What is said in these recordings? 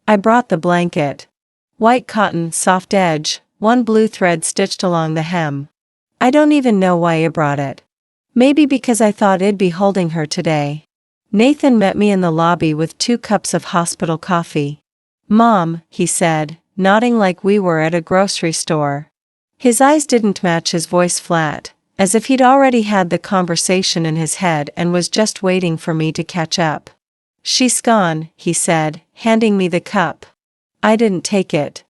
I brought the blanket. White cotton, soft edge, one blue thread stitched along the hem. I don't even know why I brought it. Maybe because I thought I'd be holding her today. Nathan met me in the lobby with 2 cups of hospital coffee. "Mom," he said, nodding like we were at a grocery store. His eyes didn't match his voice, flat, as if he'd already had the conversation in his head and was just waiting for me to catch up. "She's gone," he said, handing me the cup. I didn't take it.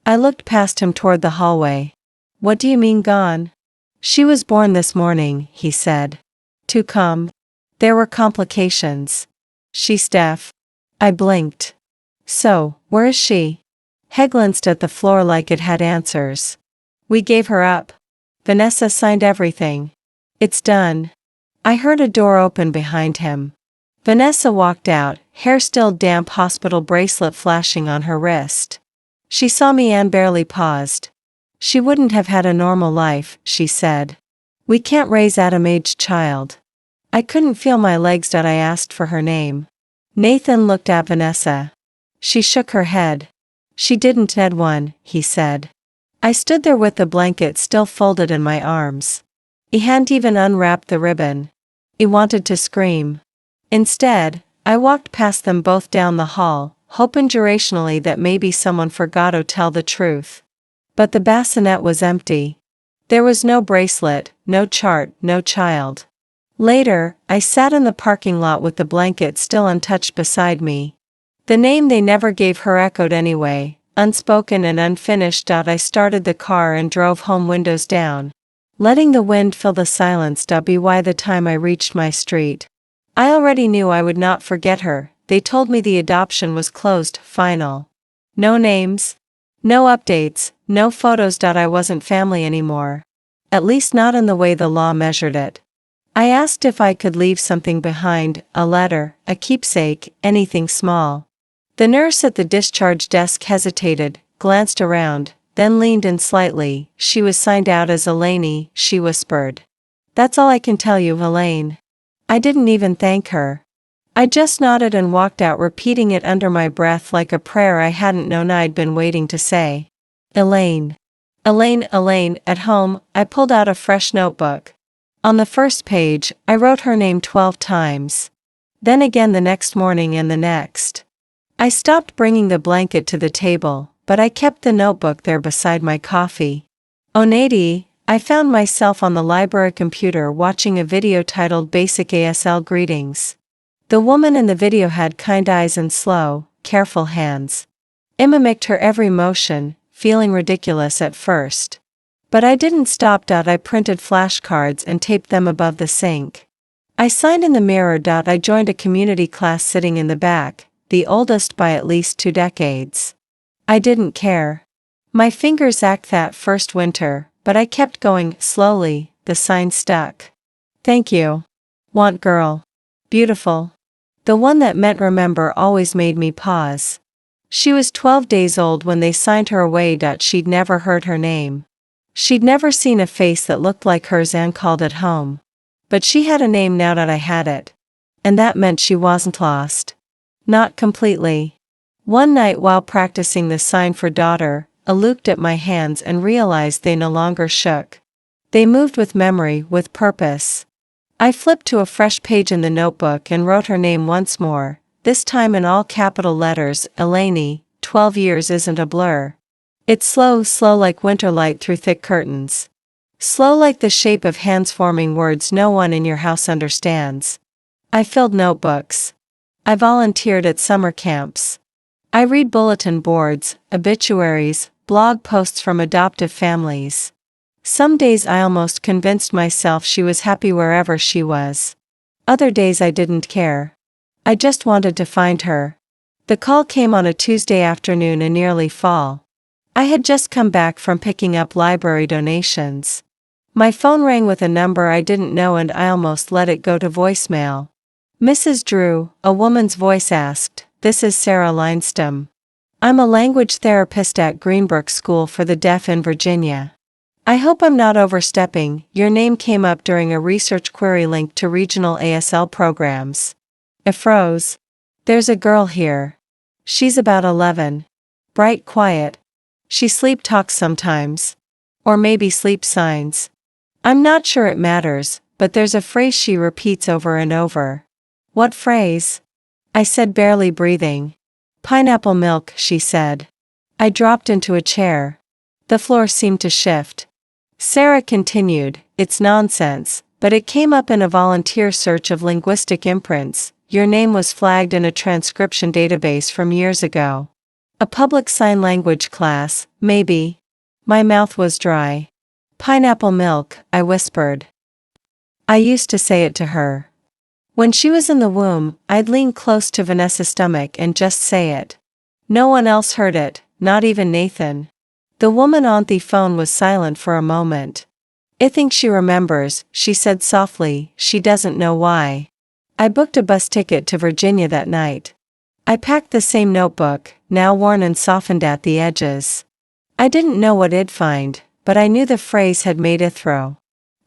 I looked past him toward the hallway. "What do you mean gone?" "She was born this morning," he said. "Too calm. There were complications. She's deaf." I blinked. "So, where is she?" He glanced at the floor like it had answers. "We gave her up. Vanessa signed everything. It's done." I heard a door open behind him. Vanessa walked out, hair still damp, hospital bracelet flashing on her wrist. She saw me and barely paused. "She wouldn't have had a normal life," she said. "We can't raise Adam-aged child." I couldn't feel my legs. I asked for her name. Nathan looked at Vanessa. She shook her head. "She didn't need one," he said. I stood there with the blanket still folded in my arms. He hadn't even unwrapped the ribbon. He wanted to scream. Instead, I walked past them both down the hall, hoping durationally that maybe someone forgot to tell the truth. But the bassinet was empty. There was no bracelet, no chart, no child. Later, I sat in the parking lot with the blanket still untouched beside me. The name they never gave her echoed anyway, unspoken and unfinished. I started the car and drove home, windows down, letting the wind fill the silence. By the time I reached my street, I already knew I would not forget her. They told me the adoption was closed, final. No names, no updates, no photos. I wasn't family anymore. At least not in the way the law measured it. I asked if I could leave something behind, a letter, a keepsake, anything small. The nurse at the discharge desk hesitated, glanced around, then leaned in slightly. "She was signed out as Eleni," she whispered. "That's all I can tell you, Elaine." I didn't even thank her. I just nodded and walked out, repeating it under my breath like a prayer I hadn't known I'd been waiting to say. Elaine. Elaine, Elaine. At home, I pulled out a fresh notebook. On the first page, I wrote her name 12 times. Then again the next morning and the next. I stopped bringing the blanket to the table, but I kept the notebook there beside my coffee. Onady, I found myself on the library computer watching a video titled Basic ASL Greetings. The woman in the video had kind eyes and slow, careful hands. I mimicked her every motion, feeling ridiculous at first. But I didn't stop. I printed flashcards and taped them above the sink. I signed in the mirror. I joined a community class sitting in the back, the oldest by at least 2 decades. I didn't care. My fingers ached that first winter, but I kept going. Slowly, the sign stuck. "Thank you. Want girl. Beautiful." The one that meant remember always made me pause. She was 12 days old when they signed her away. She'd never heard her name. She'd never seen a face that looked like hers and called it home. But she had a name now. I had it. And that meant she wasn't lost. Not completely. One night while practicing the sign for daughter, I looked at my hands and realized they no longer shook. They moved with memory, with purpose. I flipped to a fresh page in the notebook and wrote her name once more, this time in all capital letters. Eleni. 12 years isn't a blur. It's slow, slow like winter light through thick curtains. Slow like the shape of hands forming words no one in your house understands. I filled notebooks. I volunteered at summer camps. I read bulletin boards, obituaries, blog posts from adoptive families. Some days I almost convinced myself she was happy wherever she was. Other days I didn't care. I just wanted to find her. The call came on a Tuesday afternoon in nearly fall. I had just come back from picking up library donations. My phone rang with a number I didn't know and I almost let it go to voicemail. "Mrs. Drew," a woman's voice asked, "this is Sarah Lindstrom. I'm a language therapist at Greenbrook School for the Deaf in Virginia. I hope I'm not overstepping. Your name came up during a research query linked to regional ASL programs." I froze. "There's a girl here. She's about 11. Bright, quiet. She sleep talks sometimes. Or maybe sleep signs. I'm not sure it matters, but there's a phrase she repeats over and over. What phrase? I said, barely breathing. Pineapple milk, she said. I dropped into a chair. The floor seemed to shift. Sarah continued, it's nonsense, but it came up in a volunteer search of linguistic imprints. Your name was flagged in a transcription database from years ago. A public sign language class, maybe. My mouth was dry. Pineapple milk, I whispered. I used to say it to her. When she was in the womb, I'd lean close to Vanessa's stomach and just say it. No one else heard it, not even Nathan. The woman on the phone was silent for a moment. I think she remembers, she said softly, she doesn't know why. I booked a bus ticket to Virginia that night. I packed the same notebook, now worn and softened at the edges. I didn't know what I'd find, but I knew the phrase had made a throw.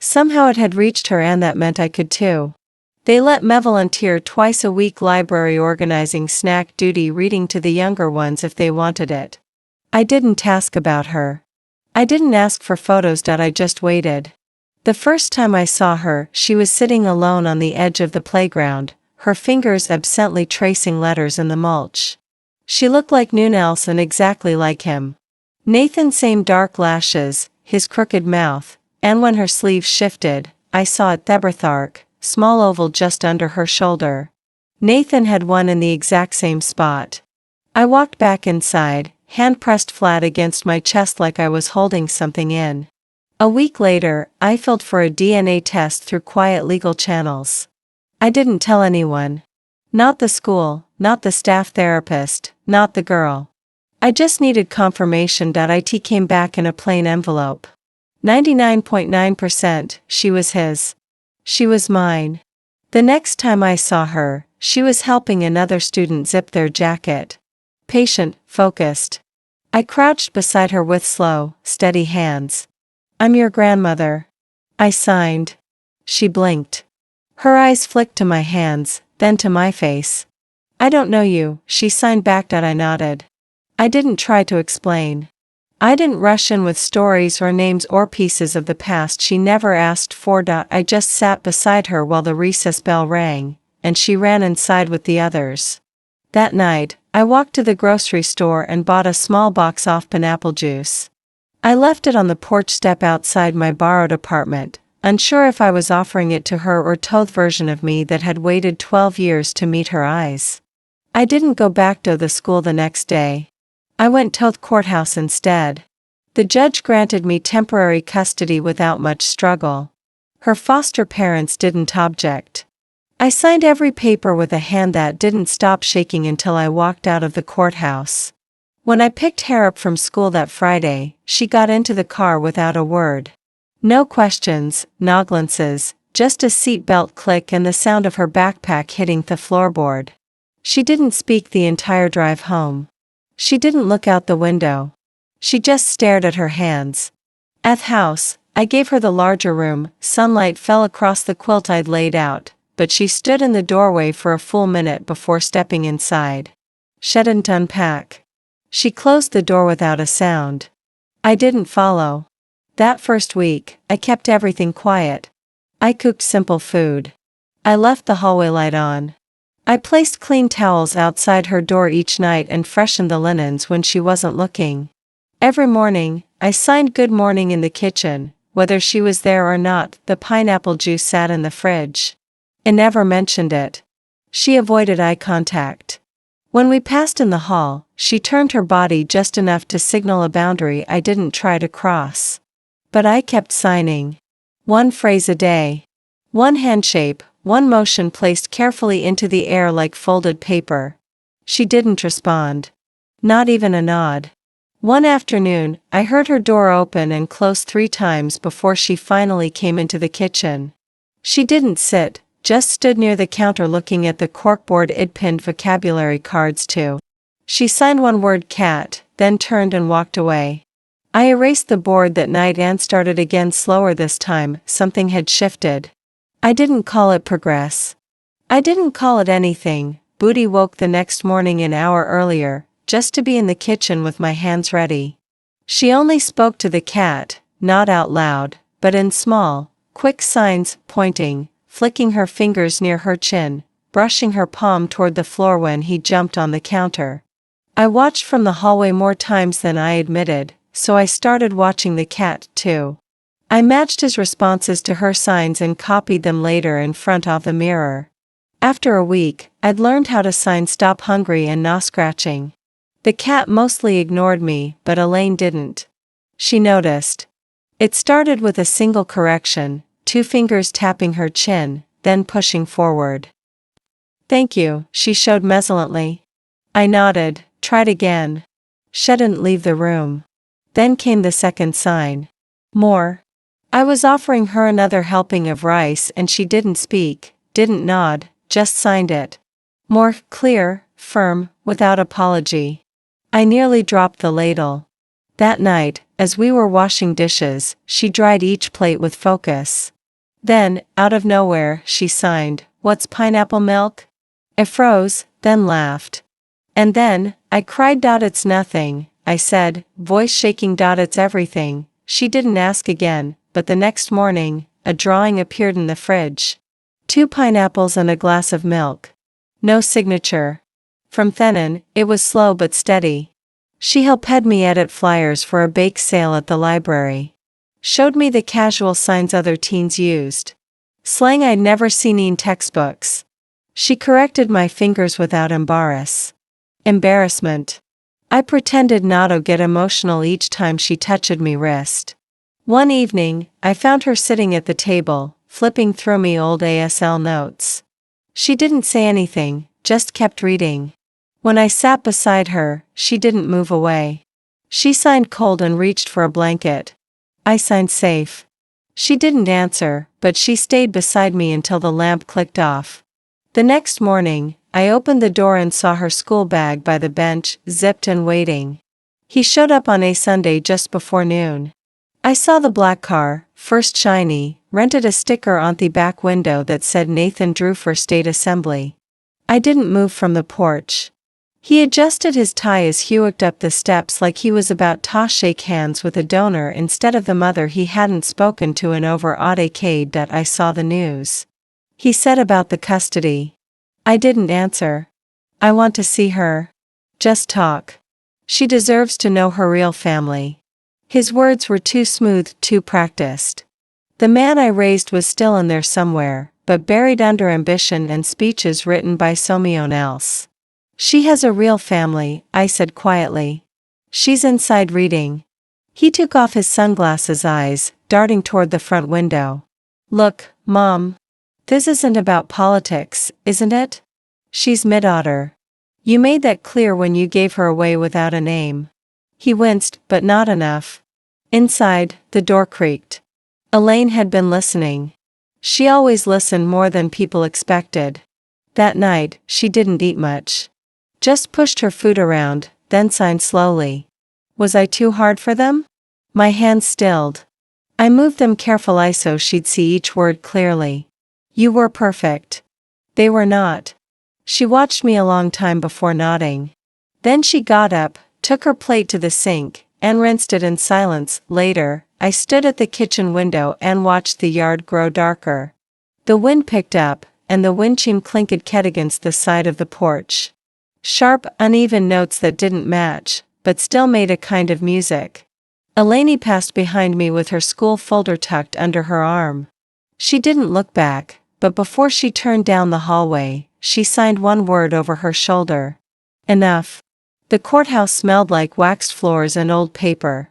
Somehow it had reached her, and that meant I could too. They let me volunteer twice a week, library organizing, snack duty, reading to the younger ones if they wanted it. I didn't ask about her. I didn't ask for photos. I just waited. The first time I saw her, she was sitting alone on the edge of the playground, her fingers absently tracing letters in the mulch. She looked like Noon Elson, exactly like him. Nathan, same dark lashes, his crooked mouth, and when her sleeves shifted, I saw it, the birthmark, small oval just under her shoulder. Nathan had one in the exact same spot. I walked back inside, hand pressed flat against my chest like I was holding something in. A week later, I filed for a DNA test through quiet legal channels. I didn't tell anyone. Not the school, not the staff therapist, not the girl. I just needed confirmation. It came back in a plain envelope. 99.9%, she was his. She was mine. The next time I saw her, she was helping another student zip their jacket. Patient, focused. I crouched beside her with slow, steady hands. I'm your grandmother. I signed. She blinked. Her eyes flicked to my hands, then to my face. I don't know you, she signed back. I nodded. I didn't try to explain. I didn't rush in with stories or names or pieces of the past she never asked for. I just sat beside her while the recess bell rang, and she ran inside with the others. That night, I walked to the grocery store and bought a small box of pineapple juice. I left it on the porch step outside my borrowed apartment, unsure if I was offering it to her or to the version of me that had waited 12 years to meet her eyes. I didn't go back to the school the next day. I went to the courthouse instead. The judge granted me temporary custody without much struggle. Her foster parents didn't object. I signed every paper with a hand that didn't stop shaking until I walked out of the courthouse. When I picked her up from school that Friday, she got into the car without a word. No questions, no glances, just a seatbelt click and the sound of her backpack hitting the floorboard. She didn't speak the entire drive home. She didn't look out the window. She just stared at her hands. At the house, I gave her the larger room. Sunlight fell across the quilt I'd laid out, but she stood in the doorway for a full minute before stepping inside. She didn't unpack. She closed the door without a sound. I didn't follow. That first week, I kept everything quiet. I cooked simple food. I left the hallway light on. I placed clean towels outside her door each night and freshened the linens when she wasn't looking. Every morning, I signed good morning in the kitchen, whether she was there or not. The pineapple juice sat in the fridge. I never mentioned it. She avoided eye contact. When we passed in the hall, she turned her body just enough to signal a boundary I didn't try to cross. But I kept signing. One phrase a day. One hand shape, one motion placed carefully into the air like folded paper. She didn't respond. Not even a nod. One afternoon, I heard her door open and close 3 times before she finally came into the kitchen. She didn't sit, just stood near the counter looking at the corkboard I'd pinned vocabulary cards to. She signed one word, cat, then turned and walked away. I erased the board that night and started again, slower this time. Something had shifted. I didn't call it progress. I didn't call it anything, Booty woke the next morning an hour earlier, just to be in the kitchen with my hands ready. She only spoke to the cat, not out loud, but in small, quick signs, pointing, flicking her fingers near her chin, brushing her palm toward the floor when he jumped on the counter. I watched from the hallway more times than I admitted, so I started watching the cat, too. I matched his responses to her signs and copied them later in front of the mirror. After a week, I'd learned how to sign stop hungry and no scratching. The cat mostly ignored me, but Elaine didn't. She noticed. It started with a single correction, 2 fingers tapping her chin, then pushing forward. "Thank you," she showed mesalently. I nodded, tried again. Shouldn't leave the room. Then came the second sign. More. I was offering her another helping of rice and she didn't speak, didn't nod, just signed it. More, clear, firm, without apology. I nearly dropped the ladle. That night, as we were washing dishes, she dried each plate with focus. Then, out of nowhere, she signed, "What's pineapple milk?" I froze, then laughed. And then, I cried. "It's nothing," I said, voice shaking. "It's everything." She didn't ask again, but the next morning, a drawing appeared in the fridge. 2 pineapples and a glass of milk. No signature. From Thenon, it was slow but steady. She helped me edit flyers for a bake sale at the library. Showed me the casual signs other teens used. Slang I'd never seen in textbooks. She corrected my fingers without embarrassment. I pretended not to get emotional each time she touched me wrist. One evening, I found her sitting at the table, flipping through me old ASL notes. She didn't say anything, just kept reading. When I sat beside her, she didn't move away. She signed cold and reached for a blanket. I signed safe. She didn't answer, but she stayed beside me until the lamp clicked off. The next morning, I opened the door and saw her school bag by the bench, zipped and waiting. He showed up on a Sunday just before noon. I saw the black car, first shiny, rented a sticker on the back window that said Nathan Drew for State Assembly. I didn't move from the porch. He adjusted his tie as he walked up the steps like he was about to shake hands with a donor instead of the mother he hadn't spoken to in over a decade. I saw the news. He said about the custody. I didn't answer. I want to see her. Just talk. She deserves to know her real family. His words were too smooth, too practiced. The man I raised was still in there somewhere, but buried under ambition and speeches written by someone else. She has a real family, I said quietly. She's inside reading. He took off his sunglasses, eyes darting toward the front window. Look, Mom. This isn't about politics, isn't it? She's mid-aughter. You made that clear when you gave her away without a name. He winced, but not enough. Inside, the door creaked. Elaine had been listening. She always listened more than people expected. That night, she didn't eat much. Just pushed her food around, then signed slowly. Was I too hard for them? My hands stilled. I moved them carefully so she'd see each word clearly. You were perfect. They were not. She watched me a long time before nodding. Then she got up, took her plate to the sink, and rinsed it in silence. Later, I stood at the kitchen window and watched the yard grow darker. The wind picked up, and the wind chime clinked against the side of the porch. Sharp, uneven notes that didn't match, but still made a kind of music. Elaine passed behind me with her school folder tucked under her arm. She didn't look back, but before she turned down the hallway, she signed one word over her shoulder. Enough. The courthouse smelled like waxed floors and old paper.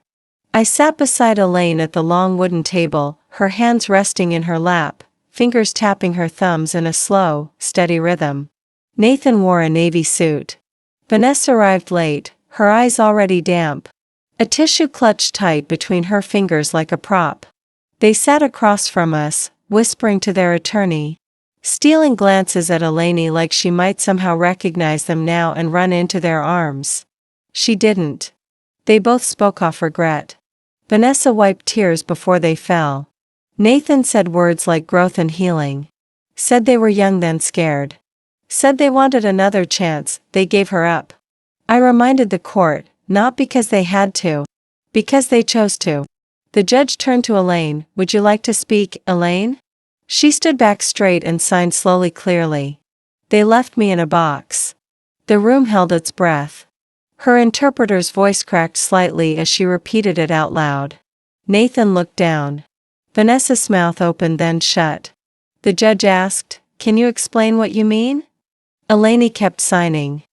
I sat beside Elaine at the long wooden table, her hands resting in her lap, fingers tapping her thumbs in a slow, steady rhythm. Nathan wore a navy suit. Vanessa arrived late, her eyes already damp. A tissue clutched tight between her fingers like a prop. They sat across from us, whispering to their attorney, stealing glances at Elaine like she might somehow recognize them now and run into their arms. She didn't. They both spoke off regret. Vanessa wiped tears before they fell. Nathan said words like growth and healing. Said they were young then scared. Said they wanted another chance, they gave her up. I reminded the court, not because they had to. Because they chose to. The judge turned to Elaine. Would you like to speak, Elaine? She stood back straight and signed slowly clearly. They left me in a box. The room held its breath. Her interpreter's voice cracked slightly as she repeated it out loud. Nathan looked down. Vanessa's mouth opened then shut. The judge asked, Can you explain what you mean? Elaine kept signing.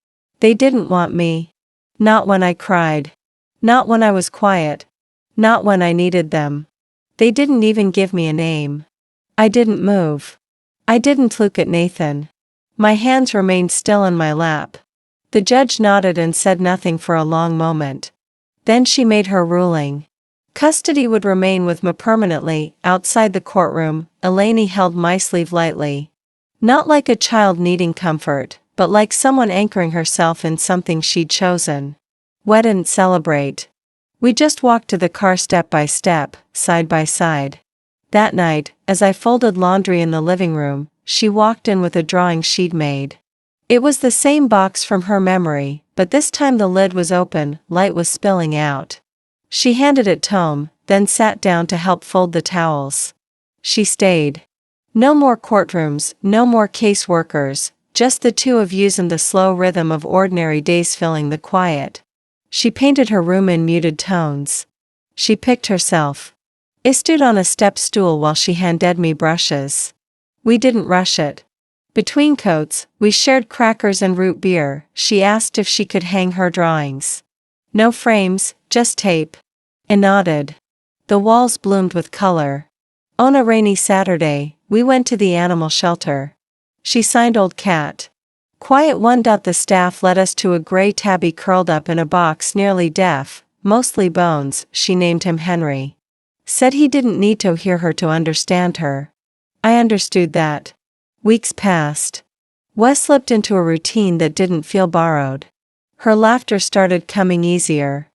They didn't want me. Not when I cried. Not when I was quiet. Not when I needed them. They didn't even give me a name. I didn't move. I didn't look at Nathan. My hands remained still in my lap. The judge nodded and said nothing for a long moment. Then she made her ruling. Custody would remain with me permanently. Outside the courtroom, Elaine held my sleeve lightly. Not like a child needing comfort, but like someone anchoring herself in something she'd chosen. We didn't celebrate. We just walked to the car step by step, side by side. That night, as I folded laundry in the living room, she walked in with a drawing she'd made. It was the same box from her memory, but this time the lid was open, light was spilling out. She handed it Tom, then sat down to help fold the towels. She stayed. No more courtrooms, no more caseworkers, just the two of yous and the slow rhythm of ordinary days filling the quiet. She painted her room in muted tones. She picked herself. I stood on a step stool while she handed me brushes. We didn't rush it. Between coats, we shared crackers and root beer. She asked if she could hang her drawings. No frames, just tape. I nodded. The walls bloomed with color. On a rainy Saturday, we went to the animal shelter. She signed Old Cat. Quiet one. The staff led us to a gray tabby curled up in a box, nearly deaf, mostly bones. She named him Henry. Said he didn't need to hear her to understand her. I understood that. Weeks passed. Wes slipped into a routine that didn't feel borrowed. Her laughter started coming easier.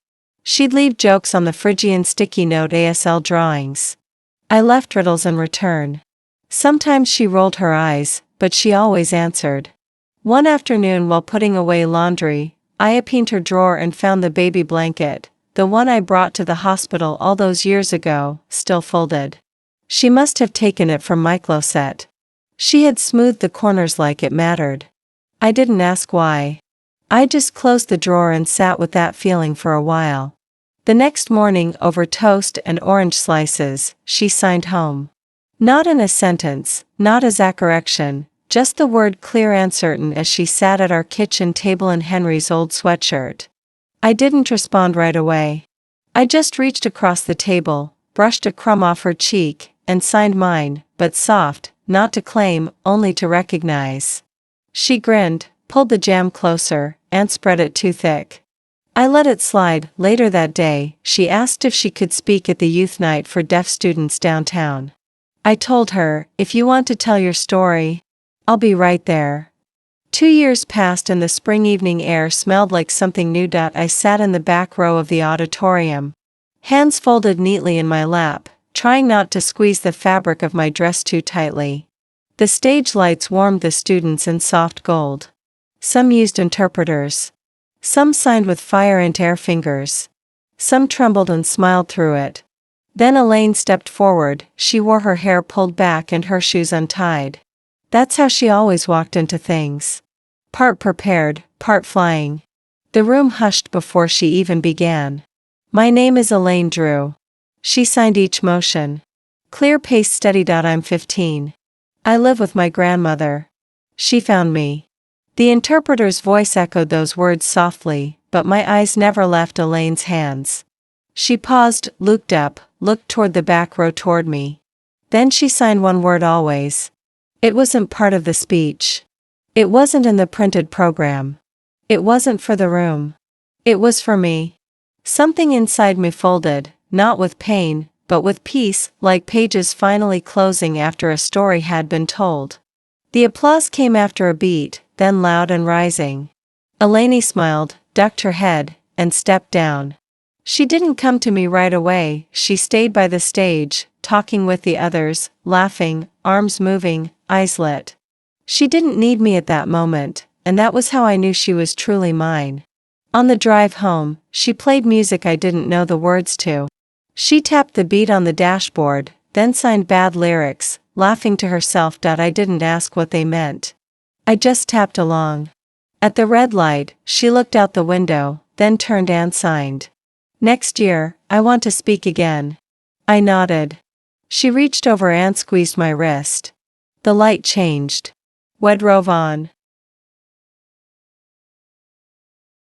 She'd leave jokes on the Phrygian sticky note ASL drawings. I left riddles in return. Sometimes she rolled her eyes, but she always answered. One afternoon while putting away laundry, I opened her drawer and found the baby blanket, the one I brought to the hospital all those years ago, still folded. She must have taken it from my closet. She had smoothed the corners like it mattered. I didn't ask why. I just closed the drawer and sat with that feeling for a while. The next morning, over toast and orange slices, she signed home. Not in a sentence, not as a correction, just the word clear and certain as she sat at our kitchen table in Henry's old sweatshirt. I didn't respond right away. I just reached across the table, brushed a crumb off her cheek, and signed mine, but soft, not to claim, only to recognize. She grinned, pulled the jam closer, and spread it too thick. I let it slide. Later that day, she asked if she could speak at the youth night for deaf students downtown. I told her, if you want to tell your story, I'll be right there. 2 years passed and the spring evening air smelled like something new. I sat in the back row of the auditorium. Hands folded neatly in my lap, trying not to squeeze the fabric of my dress too tightly. The stage lights warmed the students in soft gold. Some used interpreters. Some signed with fire and air fingers. Some trembled and smiled through it. Then Elaine stepped forward. She wore her hair pulled back and her shoes untied. That's how she always walked into things. Part prepared, part flying. The room hushed before she even began. My name is Elaine Drew. She signed each motion. Clear pace steady. I'm 15. I live with my grandmother. She found me. The interpreter's voice echoed those words softly, but my eyes never left Elaine's hands. She paused, looked up, looked toward the back row toward me. Then she signed one word always. It wasn't part of the speech. It wasn't in the printed program. It wasn't for the room. It was for me. Something inside me folded, not with pain, but with peace, like pages finally closing after a story had been told. The applause came after a beat, then loud and rising. Elaine smiled, ducked her head, and stepped down. She didn't come to me right away. She stayed by the stage, talking with the others, laughing, arms moving, eyes lit. She didn't need me at that moment, and that was how I knew she was truly mine. On the drive home, she played music I didn't know the words to. She tapped the beat on the dashboard, then signed bad lyrics, laughing to herself. I didn't ask what they meant. I just tapped along. At the red light, she looked out the window, then turned and signed. Next year, I want to speak again. I nodded. She reached over and squeezed my wrist. The light changed. We drove on.